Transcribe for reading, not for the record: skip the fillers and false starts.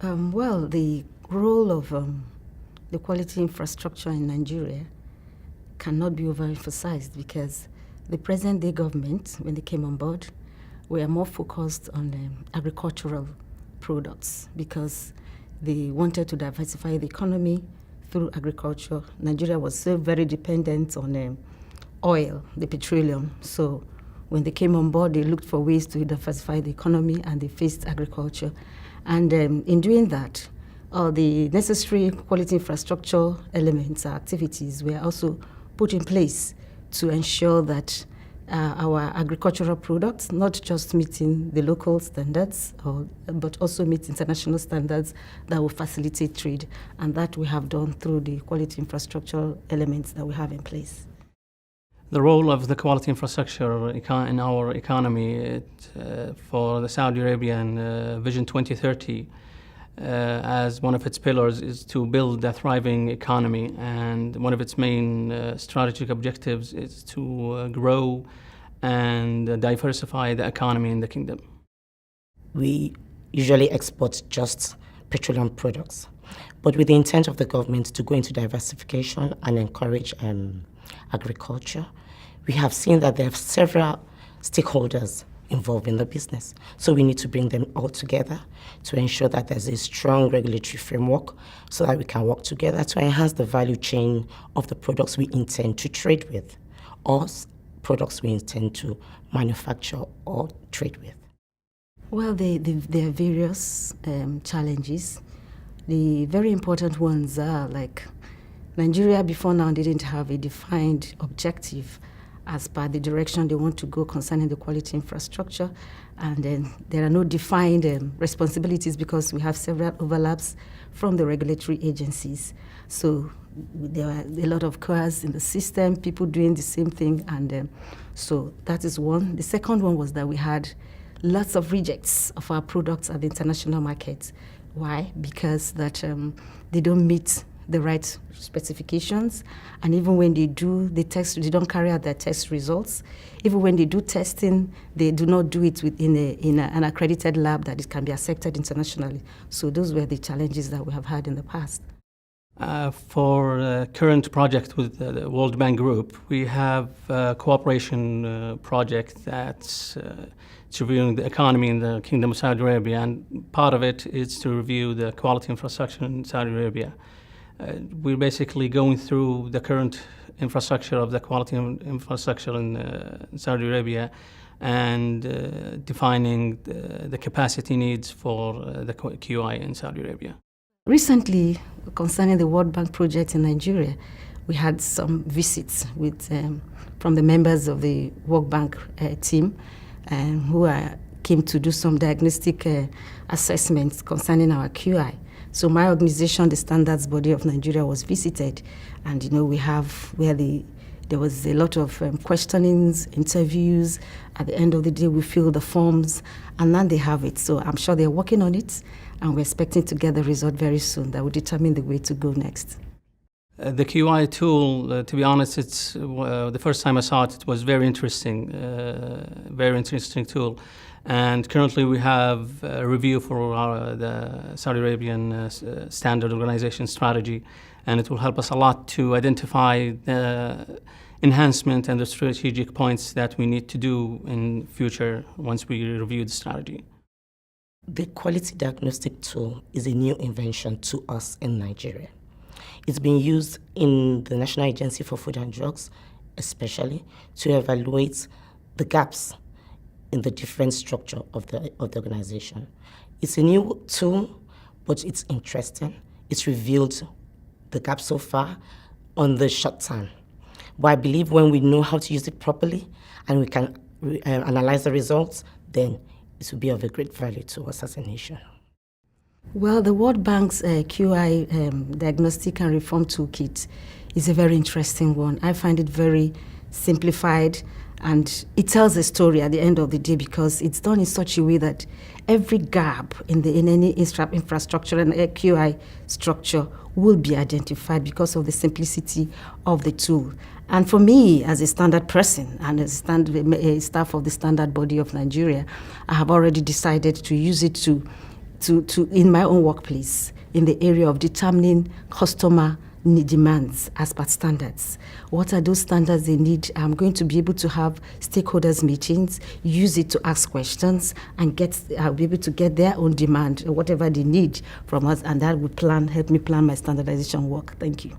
Well, the role of the quality infrastructure in Nigeria cannot be overemphasized because the present-day government, when they came on board, were more focused on agricultural products because they wanted to diversify the economy through agriculture. Nigeria was so very dependent on oil, the petroleum. So when they came on board, they looked for ways to diversify the economy and they faced agriculture. And in doing that, all the necessary quality infrastructure elements or activities were also put in place to ensure that our agricultural products, not just meeting the local standards, but also meet international standards that will facilitate trade. And that we have done through the quality infrastructure elements that we have in place. The role of the quality infrastructure in our economy for the Saudi Arabian Vision 2030 as one of its pillars is to build a thriving economy, and one of its main strategic objectives is to grow and diversify the economy in the kingdom. We usually export just petroleum products, but with the intent of the government to go into diversification and encourage agriculture, we have seen that there are several stakeholders involved in the business. So we need to bring them all together to ensure that there's a strong regulatory framework so that we can work together to enhance the value chain of the products we intend to trade with, or products we intend to manufacture or trade with. Well, there are various challenges. The very important ones are like Nigeria before now didn't have a defined objective as per the direction they want to go concerning the quality infrastructure. And then there are no defined responsibilities because we have several overlaps from the regulatory agencies. So there are a lot of chaos in the system, people doing the same thing. And so that is one. The second one was that we had lots of rejects of our products at the international market. Why? Because that they don't meet the right specifications, and even when they do the test, they don't carry out their test results. Even when they do testing, they do not do it within an accredited lab that it can be accepted internationally. So those were the challenges that we have had in the past. For the current project with the World Bank Group, we have a cooperation project that's reviewing the economy in the Kingdom of Saudi Arabia, and part of it is to review the quality infrastructure in Saudi Arabia. We're basically going through the current infrastructure of the quality infrastructure in Saudi Arabia and defining the capacity needs for the QI in Saudi Arabia. Recently, concerning the World Bank project in Nigeria, we had some visits with from the members of the World Bank team who came to do some diagnostic assessments concerning our QI. So my organization, the Standards Body of Nigeria, was visited, and we have where there was a lot of questionings, interviews. At the end of the day, we fill the forms, and now they have it. So I'm sure they're working on it, and we're expecting to get the result very soon that will determine the way to go next. The QI tool, to be honest, it's the first time I saw it, it was very interesting tool. And currently we have a review for the Saudi Arabian Standard Organization strategy, and it will help us a lot to identify the enhancement and the strategic points that we need to do in future once we review the strategy. The quality diagnostic tool is a new invention to us in Nigeria. It's been used in the National Agency for Food and Drugs, especially to evaluate the gaps in the different structure of the organization. It's a new tool, but it's interesting. It's revealed the gap so far on the short term. But I believe when we know how to use it properly and we can analyze the results, then it will be of a great value to us as a nation. Well, the World Bank's QI Diagnostic and Reform Toolkit is a very interesting one. I find it very simplified, and it tells a story at the end of the day because it's done in such a way that every gap in any infrastructure and QI structure will be identified because of the simplicity of the tool. And for me, as a standard person and as a staff of the Standard Body of Nigeria, I have already decided to use it to to in my own workplace in the area of determining customer demands as per standards. What are those standards they need? I'm going to be able to have stakeholders meetings, use it to ask questions, and be able to get their own demand, or whatever they need from us, and that will help me plan my standardization work. Thank you.